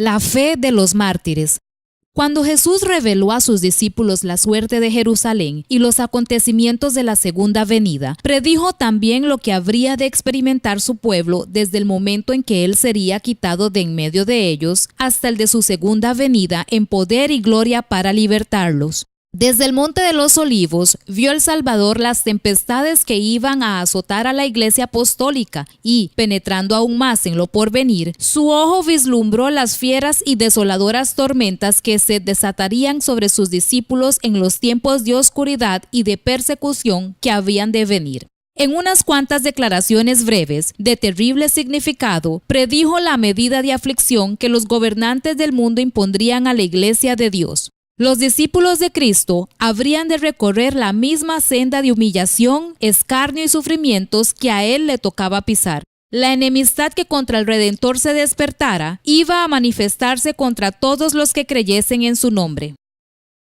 La fe de los mártires. Cuando Jesús reveló a sus discípulos la suerte de Jerusalén y los acontecimientos de la segunda venida, predijo también lo que habría de experimentar su pueblo desde el momento en que Él sería quitado de en medio de ellos hasta el de su segunda venida en poder y gloria para libertarlos. Desde el Monte de los Olivos vio el Salvador las tempestades que iban a azotar a la Iglesia apostólica y, penetrando aún más en lo porvenir, su ojo vislumbró las fieras y desoladoras tormentas que se desatarían sobre sus discípulos en los tiempos de oscuridad y de persecución que habían de venir. En unas cuantas declaraciones breves, de terrible significado, predijo la medida de aflicción que los gobernantes del mundo impondrían a la Iglesia de Dios. Los discípulos de Cristo habrían de recorrer la misma senda de humillación, escarnio y sufrimientos que a Él le tocaba pisar. La enemistad que contra el Redentor se despertara iba a manifestarse contra todos los que creyesen en su nombre.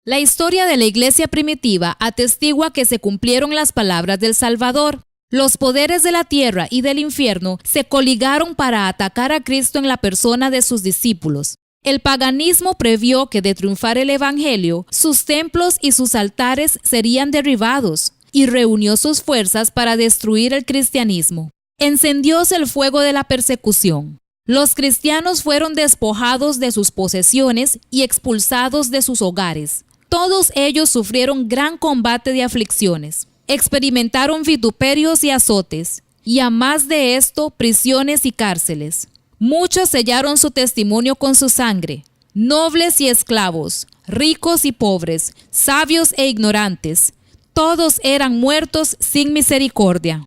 La historia de la iglesia primitiva atestigua que se cumplieron las palabras del Salvador. Los poderes de la tierra y del infierno se coligaron para atacar a Cristo en la persona de sus discípulos. El paganismo previó que de triunfar el evangelio, sus templos y sus altares serían derribados, y reunió sus fuerzas para destruir el cristianismo. Encendióse el fuego de la persecución. Los cristianos fueron despojados de sus posesiones y expulsados de sus hogares. Todos ellos sufrieron gran combate de aflicciones. Experimentaron vituperios y azotes, y a más de esto, prisiones y cárceles. Muchos sellaron su testimonio con su sangre, nobles y esclavos, ricos y pobres, sabios e ignorantes. Todos eran muertos sin misericordia.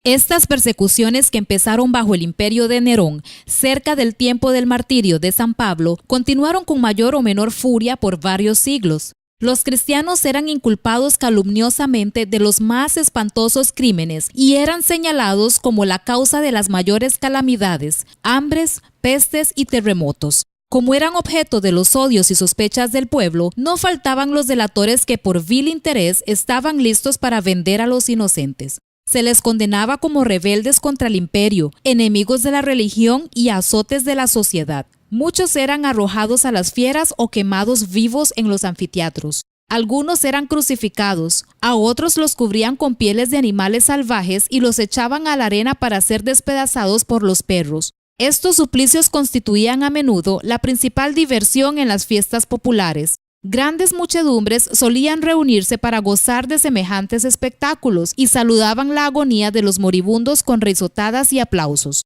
Estas persecuciones que empezaron bajo el imperio de Nerón, cerca del tiempo del martirio de San Pablo, continuaron con mayor o menor furia por varios siglos. Los cristianos eran inculpados calumniosamente de los más espantosos crímenes y eran señalados como la causa de las mayores calamidades, hambres, pestes y terremotos. Como eran objeto de los odios y sospechas del pueblo, no faltaban los delatores que por vil interés estaban listos para vender a los inocentes. Se les condenaba como rebeldes contra el imperio, enemigos de la religión y azotes de la sociedad. Muchos eran arrojados a las fieras o quemados vivos en los anfiteatros. Algunos eran crucificados, a otros los cubrían con pieles de animales salvajes y los echaban a la arena para ser despedazados por los perros. Estos suplicios constituían a menudo la principal diversión en las fiestas populares. Grandes muchedumbres solían reunirse para gozar de semejantes espectáculos y saludaban la agonía de los moribundos con risotadas y aplausos.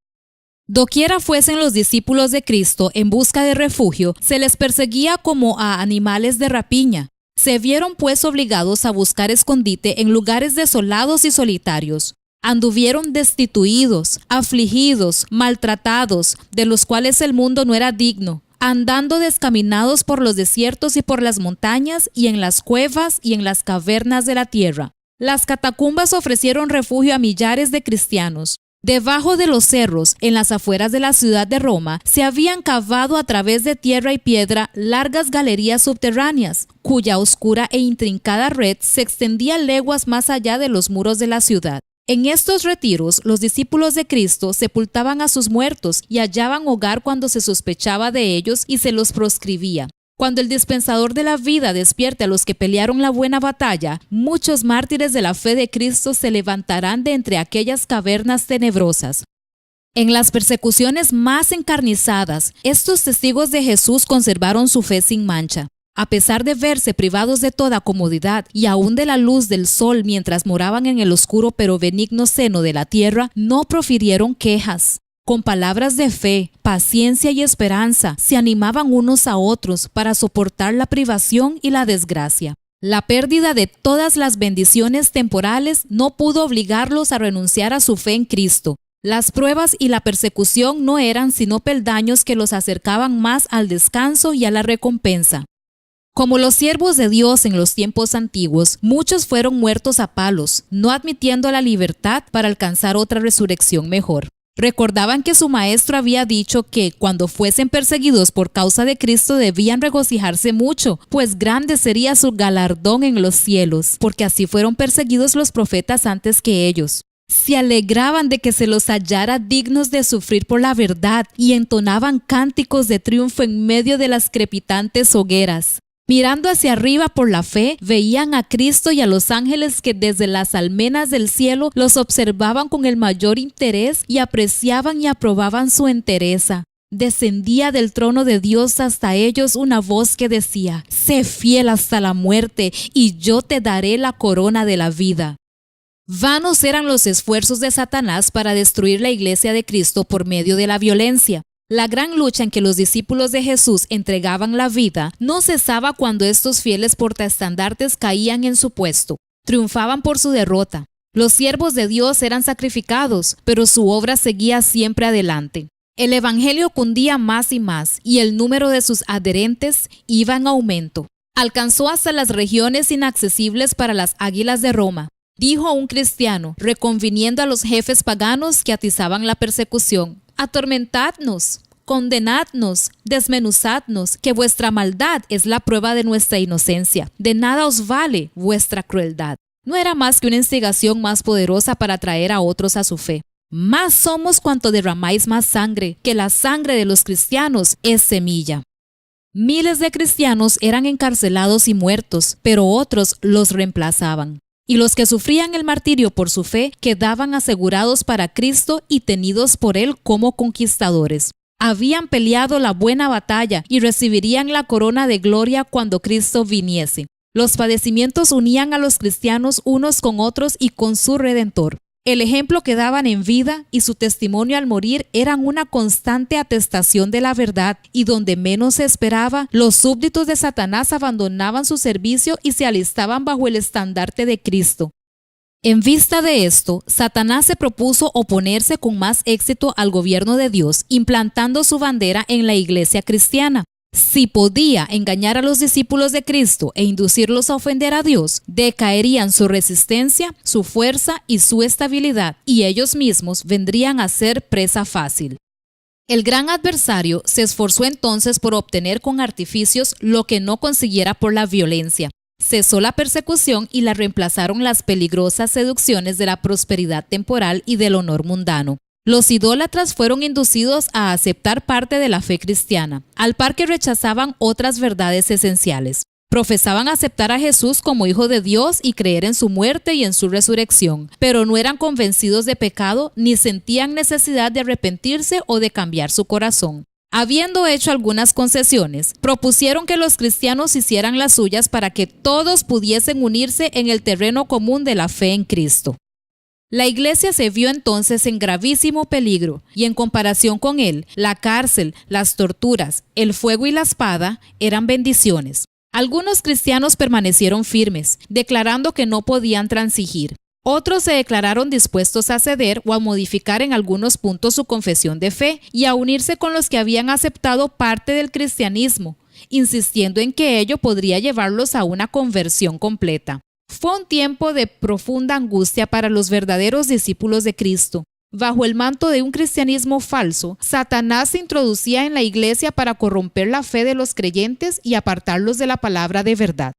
Doquiera fuesen los discípulos de Cristo en busca de refugio, se les perseguía como a animales de rapiña. Se vieron pues obligados a buscar escondite en lugares desolados y solitarios. Anduvieron destituidos, afligidos, maltratados, de los cuales el mundo no era digno, andando descaminados por los desiertos y por las montañas y en las cuevas y en las cavernas de la tierra. Las catacumbas ofrecieron refugio a millares de cristianos. Debajo de los cerros, en las afueras de la ciudad de Roma, se habían cavado a través de tierra y piedra largas galerías subterráneas, cuya oscura e intrincada red se extendía leguas más allá de los muros de la ciudad. En estos retiros, los discípulos de Cristo sepultaban a sus muertos y hallaban hogar cuando se sospechaba de ellos y se los proscribía. Cuando el dispensador de la vida despierte a los que pelearon la buena batalla, muchos mártires de la fe de Cristo se levantarán de entre aquellas cavernas tenebrosas. En las persecuciones más encarnizadas, estos testigos de Jesús conservaron su fe sin mancha. A pesar de verse privados de toda comodidad y aún de la luz del sol mientras moraban en el oscuro pero benigno seno de la tierra, no profirieron quejas. Con palabras de fe, paciencia y esperanza, se animaban unos a otros para soportar la privación y la desgracia. La pérdida de todas las bendiciones temporales no pudo obligarlos a renunciar a su fe en Cristo. Las pruebas y la persecución no eran sino peldaños que los acercaban más al descanso y a la recompensa. Como los siervos de Dios en los tiempos antiguos, muchos fueron muertos a palos, no admitiendo la libertad para alcanzar otra resurrección mejor. Recordaban que su maestro había dicho que cuando fuesen perseguidos por causa de Cristo debían regocijarse mucho, pues grande sería su galardón en los cielos, porque así fueron perseguidos los profetas antes que ellos. Se alegraban de que se los hallara dignos de sufrir por la verdad y entonaban cánticos de triunfo en medio de las crepitantes hogueras. Mirando hacia arriba por la fe, veían a Cristo y a los ángeles que desde las almenas del cielo los observaban con el mayor interés y apreciaban y aprobaban su entereza. Descendía del trono de Dios hasta ellos una voz que decía: «Sé fiel hasta la muerte, y yo te daré la corona de la vida». Vanos eran los esfuerzos de Satanás para destruir la iglesia de Cristo por medio de la violencia. La gran lucha en que los discípulos de Jesús entregaban la vida no cesaba cuando estos fieles portaestandartes caían en su puesto. Triunfaban por su derrota. Los siervos de Dios eran sacrificados, pero su obra seguía siempre adelante. El evangelio cundía más y más, y el número de sus adherentes iba en aumento. Alcanzó hasta las regiones inaccesibles para las águilas de Roma. Dijo un cristiano, reconviniendo a los jefes paganos que atizaban la persecución: «Atormentadnos, condenadnos, desmenuzadnos, que vuestra maldad es la prueba de nuestra inocencia. De nada os vale vuestra crueldad». No era más que una instigación más poderosa para atraer a otros a su fe. Más somos cuanto derramáis más sangre, que la sangre de los cristianos es semilla. Miles de cristianos eran encarcelados y muertos, pero otros los reemplazaban. Y los que sufrían el martirio por su fe quedaban asegurados para Cristo y tenidos por Él como conquistadores. Habían peleado la buena batalla y recibirían la corona de gloria cuando Cristo viniese. Los padecimientos unían a los cristianos unos con otros y con su Redentor. El ejemplo que daban en vida y su testimonio al morir eran una constante atestación de la verdad, y donde menos se esperaba, los súbditos de Satanás abandonaban su servicio y se alistaban bajo el estandarte de Cristo. En vista de esto, Satanás se propuso oponerse con más éxito al gobierno de Dios, implantando su bandera en la iglesia cristiana. Si podía engañar a los discípulos de Cristo e inducirlos a ofender a Dios, decaerían su resistencia, su fuerza y su estabilidad, y ellos mismos vendrían a ser presa fácil. El gran adversario se esforzó entonces por obtener con artificios lo que no consiguiera por la violencia. Cesó la persecución y la reemplazaron las peligrosas seducciones de la prosperidad temporal y del honor mundano. Los idólatras fueron inducidos a aceptar parte de la fe cristiana, al par que rechazaban otras verdades esenciales. Profesaban aceptar a Jesús como Hijo de Dios y creer en su muerte y en su resurrección, pero no eran convencidos de pecado ni sentían necesidad de arrepentirse o de cambiar su corazón. Habiendo hecho algunas concesiones, propusieron que los cristianos hicieran las suyas para que todos pudiesen unirse en el terreno común de la fe en Cristo. La iglesia se vio entonces en gravísimo peligro, y en comparación con él, la cárcel, las torturas, el fuego y la espada eran bendiciones. Algunos cristianos permanecieron firmes, declarando que no podían transigir. Otros se declararon dispuestos a ceder o a modificar en algunos puntos su confesión de fe y a unirse con los que habían aceptado parte del cristianismo, insistiendo en que ello podría llevarlos a una conversión completa. Fue un tiempo de profunda angustia para los verdaderos discípulos de Cristo. Bajo el manto de un cristianismo falso, Satanás se introducía en la iglesia para corromper la fe de los creyentes y apartarlos de la palabra de verdad.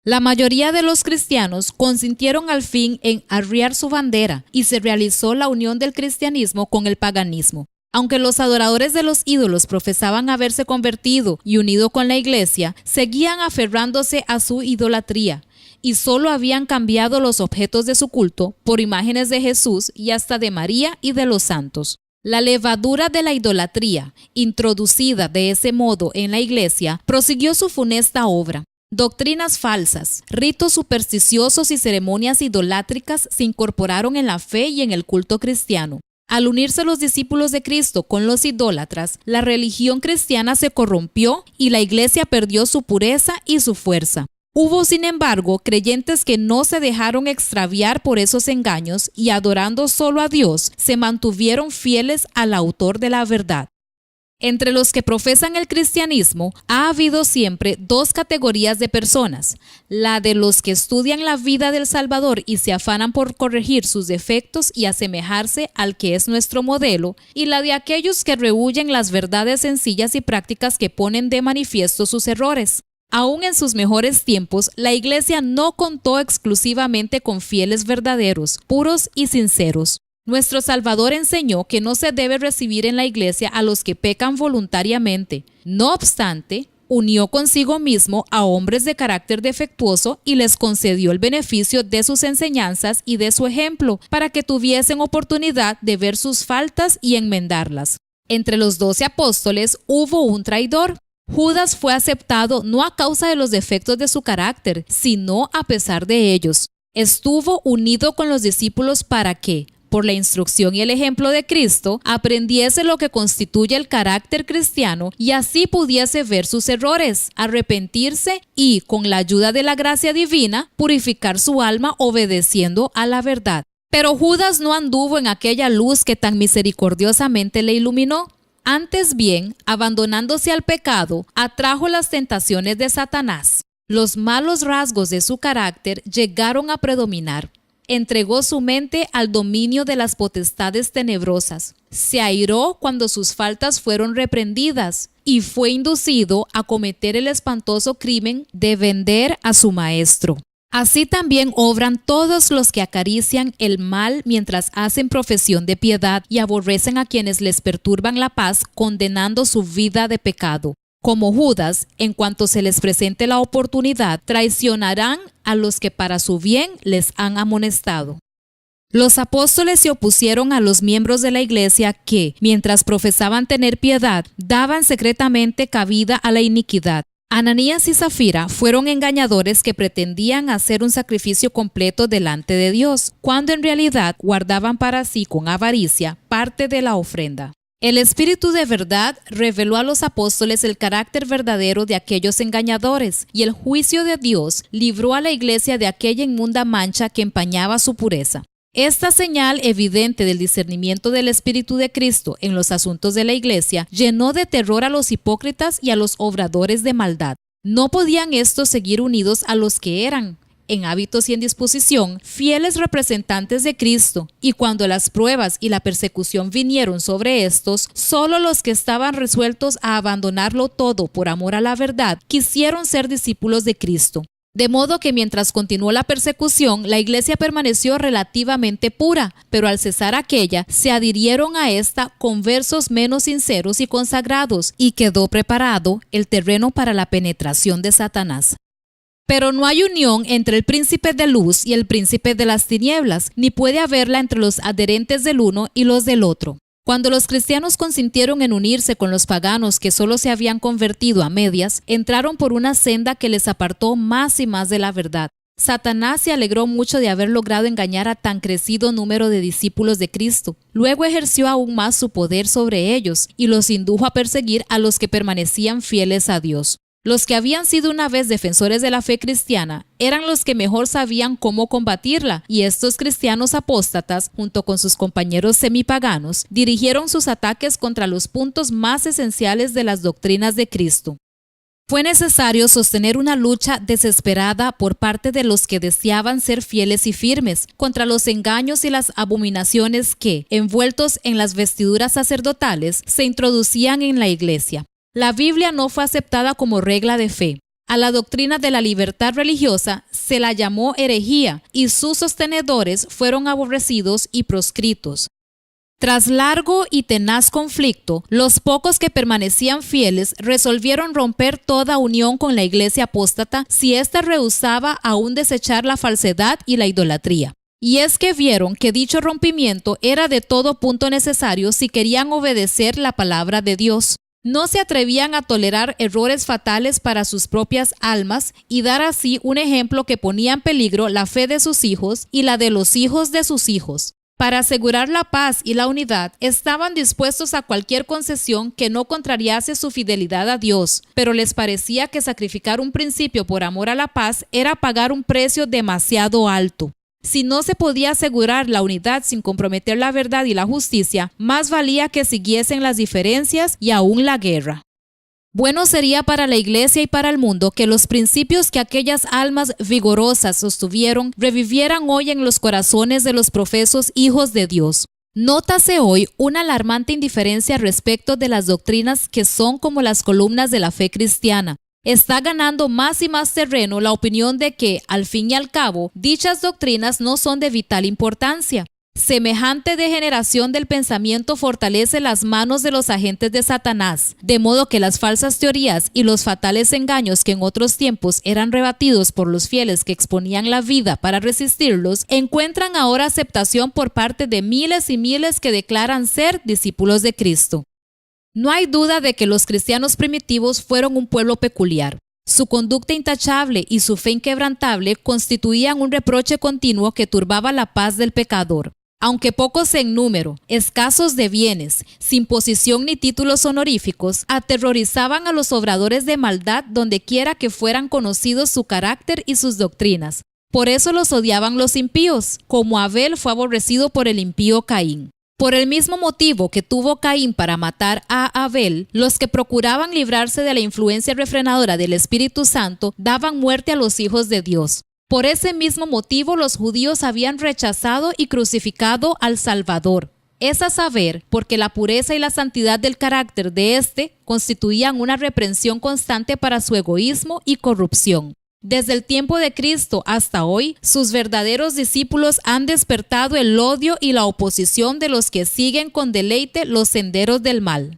La mayoría de los cristianos consintieron al fin en arriar su bandera y se realizó la unión del cristianismo con el paganismo. Aunque los adoradores de los ídolos profesaban haberse convertido y unido con la iglesia, seguían aferrándose a su idolatría y solo habían cambiado los objetos de su culto por imágenes de Jesús y hasta de María y de los santos. La levadura de la idolatría, introducida de ese modo en la iglesia, prosiguió su funesta obra. Doctrinas falsas, ritos supersticiosos y ceremonias idolátricas se incorporaron en la fe y en el culto cristiano. Al unirse los discípulos de Cristo con los idólatras, la religión cristiana se corrompió y la iglesia perdió su pureza y su fuerza. Hubo, sin embargo, creyentes que no se dejaron extraviar por esos engaños y, adorando solo a Dios, se mantuvieron fieles al autor de la verdad. Entre los que profesan el cristianismo ha habido siempre dos categorías de personas: la de los que estudian la vida del Salvador y se afanan por corregir sus defectos y asemejarse al que es nuestro modelo, y la de aquellos que rehúyen las verdades sencillas y prácticas que ponen de manifiesto sus errores. Aún en sus mejores tiempos, la Iglesia no contó exclusivamente con fieles verdaderos, puros y sinceros. Nuestro Salvador enseñó que no se debe recibir en la Iglesia a los que pecan voluntariamente. No obstante, unió consigo mismo a hombres de carácter defectuoso y les concedió el beneficio de sus enseñanzas y de su ejemplo, para que tuviesen oportunidad de ver sus faltas y enmendarlas. Entre los 12 apóstoles hubo un traidor. Judas fue aceptado no a causa de los defectos de su carácter, sino a pesar de ellos. Estuvo unido con los discípulos para que, por la instrucción y el ejemplo de Cristo, aprendiese lo que constituye el carácter cristiano y así pudiese ver sus errores, arrepentirse y, con la ayuda de la gracia divina, purificar su alma obedeciendo a la verdad. Pero Judas no anduvo en aquella luz que tan misericordiosamente le iluminó. Antes bien, abandonándose al pecado, atrajo las tentaciones de Satanás. Los malos rasgos de su carácter llegaron a predominar. Entregó su mente al dominio de las potestades tenebrosas. Se airó cuando sus faltas fueron reprendidas y fue inducido a cometer el espantoso crimen de vender a su maestro. Así también obran todos los que acarician el mal mientras hacen profesión de piedad y aborrecen a quienes les perturban la paz, condenando su vida de pecado. Como Judas, en cuanto se les presente la oportunidad, traicionarán a los que para su bien les han amonestado. Los apóstoles se opusieron a los miembros de la Iglesia que, mientras profesaban tener piedad, daban secretamente cabida a la iniquidad. Ananías y Zafira fueron engañadores que pretendían hacer un sacrificio completo delante de Dios, cuando en realidad guardaban para sí con avaricia parte de la ofrenda. El Espíritu de verdad reveló a los apóstoles el carácter verdadero de aquellos engañadores, y el juicio de Dios libró a la Iglesia de aquella inmunda mancha que empañaba su pureza. Esta señal evidente del discernimiento del Espíritu de Cristo en los asuntos de la Iglesia llenó de terror a los hipócritas y a los obradores de maldad. No podían estos seguir unidos a los que eran, en hábitos y en disposición, fieles representantes de Cristo, y cuando las pruebas y la persecución vinieron sobre estos, solo los que estaban resueltos a abandonarlo todo por amor a la verdad quisieron ser discípulos de Cristo. De modo que mientras continuó la persecución, la Iglesia permaneció relativamente pura, pero al cesar aquella, se adhirieron a esta conversos menos sinceros y consagrados, y quedó preparado el terreno para la penetración de Satanás. Pero no hay unión entre el príncipe de luz y el príncipe de las tinieblas, ni puede haberla entre los adherentes del uno y los del otro. Cuando los cristianos consintieron en unirse con los paganos que solo se habían convertido a medias, entraron por una senda que les apartó más y más de la verdad. Satanás se alegró mucho de haber logrado engañar a tan crecido número de discípulos de Cristo. Luego ejerció aún más su poder sobre ellos y los indujo a perseguir a los que permanecían fieles a Dios. Los que habían sido una vez defensores de la fe cristiana eran los que mejor sabían cómo combatirla, y estos cristianos apóstatas, junto con sus compañeros semipaganos, dirigieron sus ataques contra los puntos más esenciales de las doctrinas de Cristo. Fue necesario sostener una lucha desesperada por parte de los que deseaban ser fieles y firmes contra los engaños y las abominaciones que, envueltos en las vestiduras sacerdotales, se introducían en la Iglesia. La Biblia no fue aceptada como regla de fe. A la doctrina de la libertad religiosa se la llamó herejía y sus sostenedores fueron aborrecidos y proscritos. Tras largo y tenaz conflicto, los pocos que permanecían fieles resolvieron romper toda unión con la Iglesia apóstata si ésta rehusaba aún desechar la falsedad y la idolatría. Y es que vieron que dicho rompimiento era de todo punto necesario si querían obedecer la palabra de Dios. No se atrevían a tolerar errores fatales para sus propias almas y dar así un ejemplo que ponía en peligro la fe de sus hijos y la de los hijos de sus hijos. Para asegurar la paz y la unidad, estaban dispuestos a cualquier concesión que no contrariase su fidelidad a Dios, pero les parecía que sacrificar un principio por amor a la paz era pagar un precio demasiado alto. Si no se podía asegurar la unidad sin comprometer la verdad y la justicia, más valía que siguiesen las diferencias y aún la guerra. Bueno sería para la Iglesia y para el mundo que los principios que aquellas almas vigorosas sostuvieron revivieran hoy en los corazones de los profesos hijos de Dios. Nótase hoy una alarmante indiferencia respecto de las doctrinas que son como las columnas de la fe cristiana. Está ganando más y más terreno la opinión de que, al fin y al cabo, dichas doctrinas no son de vital importancia. Semejante degeneración del pensamiento fortalece las manos de los agentes de Satanás, de modo que las falsas teorías y los fatales engaños que en otros tiempos eran rebatidos por los fieles que exponían la vida para resistirlos, encuentran ahora aceptación por parte de miles y miles que declaran ser discípulos de Cristo. No hay duda de que los cristianos primitivos fueron un pueblo peculiar. Su conducta intachable y su fe inquebrantable constituían un reproche continuo que turbaba la paz del pecador. Aunque pocos en número, escasos de bienes, sin posición ni títulos honoríficos, aterrorizaban a los obradores de maldad donde quiera que fueran conocidos su carácter y sus doctrinas. Por eso los odiaban los impíos, como Abel fue aborrecido por el impío Caín. Por el mismo motivo que tuvo Caín para matar a Abel, los que procuraban librarse de la influencia refrenadora del Espíritu Santo daban muerte a los hijos de Dios. Por ese mismo motivo los judíos habían rechazado y crucificado al Salvador. Es a saber, porque la pureza y la santidad del carácter de éste constituían una reprensión constante para su egoísmo y corrupción. Desde el tiempo de Cristo hasta hoy, sus verdaderos discípulos han despertado el odio y la oposición de los que siguen con deleite los senderos del mal.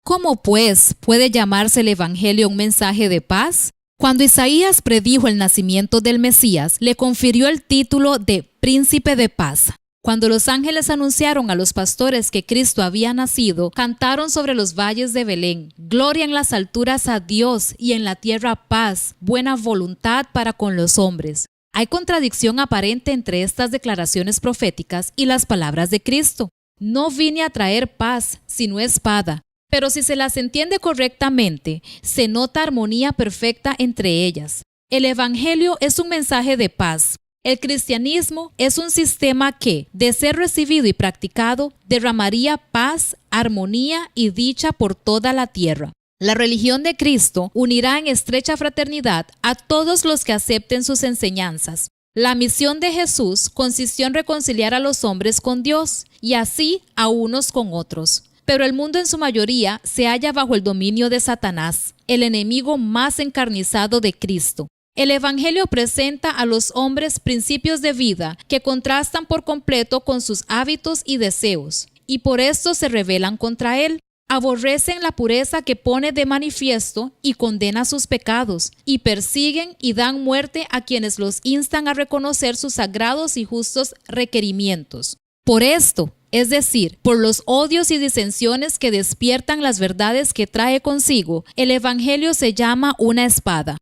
¿Cómo, pues, puede llamarse el Evangelio un mensaje de paz? Cuando Isaías predijo el nacimiento del Mesías, le confirió el título de Príncipe de Paz. Cuando los ángeles anunciaron a los pastores que Cristo había nacido, cantaron sobre los valles de Belén: gloria en las alturas a Dios y en la tierra paz, buena voluntad para con los hombres. Hay contradicción aparente entre estas declaraciones proféticas y las palabras de Cristo. No vine a traer paz, sino espada. Pero si se las entiende correctamente, se nota armonía perfecta entre ellas. El Evangelio es un mensaje de paz. El cristianismo es un sistema que, de ser recibido y practicado, derramaría paz, armonía y dicha por toda la tierra. La religión de Cristo unirá en estrecha fraternidad a todos los que acepten sus enseñanzas. La misión de Jesús consistió en reconciliar a los hombres con Dios y así a unos con otros. Pero el mundo en su mayoría se halla bajo el dominio de Satanás, el enemigo más encarnizado de Cristo. El Evangelio presenta a los hombres principios de vida que contrastan por completo con sus hábitos y deseos, y por esto se rebelan contra él. Aborrecen la pureza que pone de manifiesto y condena sus pecados, y persiguen y dan muerte a quienes los instan a reconocer sus sagrados y justos requerimientos. Por esto, es decir, por los odios y disensiones que despiertan las verdades que trae consigo, el Evangelio se llama una espada.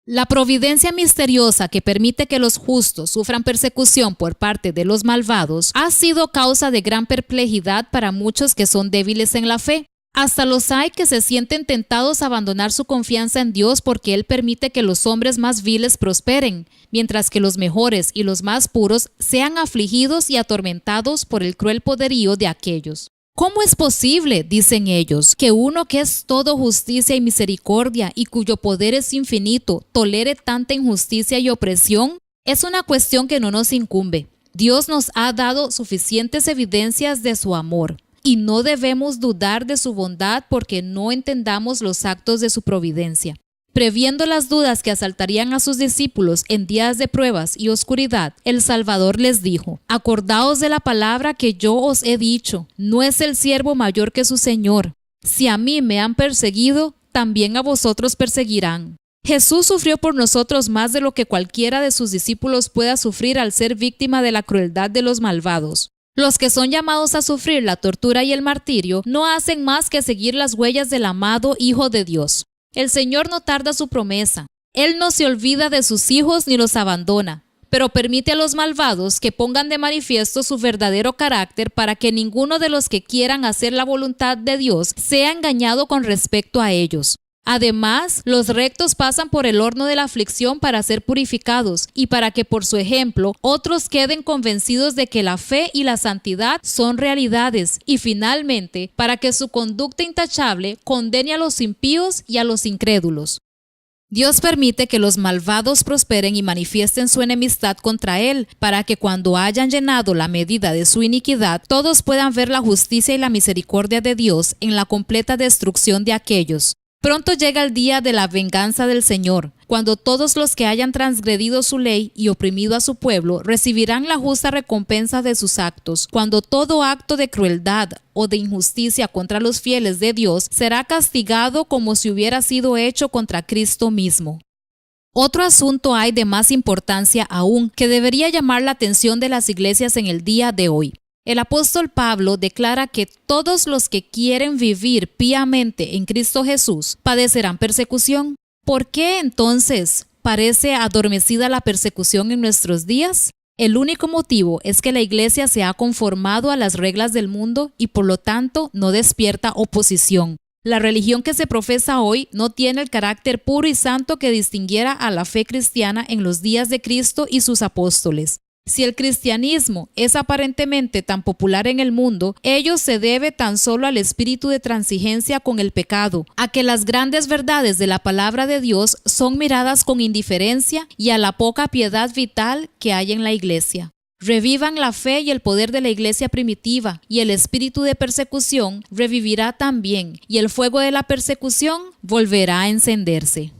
La providencia misteriosa que permite que los justos sufran persecución por parte de los malvados ha sido causa de gran perplejidad para muchos que son débiles en la fe. Hasta los hay que se sienten tentados a abandonar su confianza en Dios porque Él permite que los hombres más viles prosperen, mientras que los mejores y los más puros sean afligidos y atormentados por el cruel poderío de aquellos. ¿Cómo es posible, dicen ellos, que uno que es todo justicia y misericordia y cuyo poder es infinito, tolere tanta injusticia y opresión? Es una cuestión que no nos incumbe. Dios nos ha dado suficientes evidencias de su amor, y no debemos dudar de su bondad porque no entendamos los actos de su providencia. Previendo las dudas que asaltarían a sus discípulos en días de pruebas y oscuridad, el Salvador les dijo: acordaos de la palabra que yo os he dicho, no es el siervo mayor que su Señor. Si a mí me han perseguido, también a vosotros perseguirán. Jesús sufrió por nosotros más de lo que cualquiera de sus discípulos pueda sufrir al ser víctima de la crueldad de los malvados. Los que son llamados a sufrir la tortura y el martirio no hacen más que seguir las huellas del amado Hijo de Dios. El Señor no tarda su promesa. Él no se olvida de sus hijos ni los abandona, pero permite a los malvados que pongan de manifiesto su verdadero carácter para que ninguno de los que quieran hacer la voluntad de Dios sea engañado con respecto a ellos. Además, los rectos pasan por el horno de la aflicción para ser purificados y para que por su ejemplo otros queden convencidos de que la fe y la santidad son realidades y finalmente para que su conducta intachable condene a los impíos y a los incrédulos. Dios permite que los malvados prosperen y manifiesten su enemistad contra Él, para que cuando hayan llenado la medida de su iniquidad, todos puedan ver la justicia y la misericordia de Dios en la completa destrucción de aquellos. Pronto llega el día de la venganza del Señor, cuando todos los que hayan transgredido su ley y oprimido a su pueblo recibirán la justa recompensa de sus actos, cuando todo acto de crueldad o de injusticia contra los fieles de Dios será castigado como si hubiera sido hecho contra Cristo mismo. Otro asunto hay de más importancia aún que debería llamar la atención de las iglesias en el día de hoy. El apóstol Pablo declara que todos los que quieren vivir piamente en Cristo Jesús padecerán persecución. ¿Por qué entonces parece adormecida la persecución en nuestros días? El único motivo es que la iglesia se ha conformado a las reglas del mundo y por lo tanto no despierta oposición. La religión que se profesa hoy no tiene el carácter puro y santo que distinguiera a la fe cristiana en los días de Cristo y sus apóstoles. Si el cristianismo es aparentemente tan popular en el mundo, ello se debe tan solo al espíritu de transigencia con el pecado, a que las grandes verdades de la palabra de Dios son miradas con indiferencia y a la poca piedad vital que hay en la iglesia. Revivan la fe y el poder de la iglesia primitiva, y el espíritu de persecución revivirá también, y el fuego de la persecución volverá a encenderse.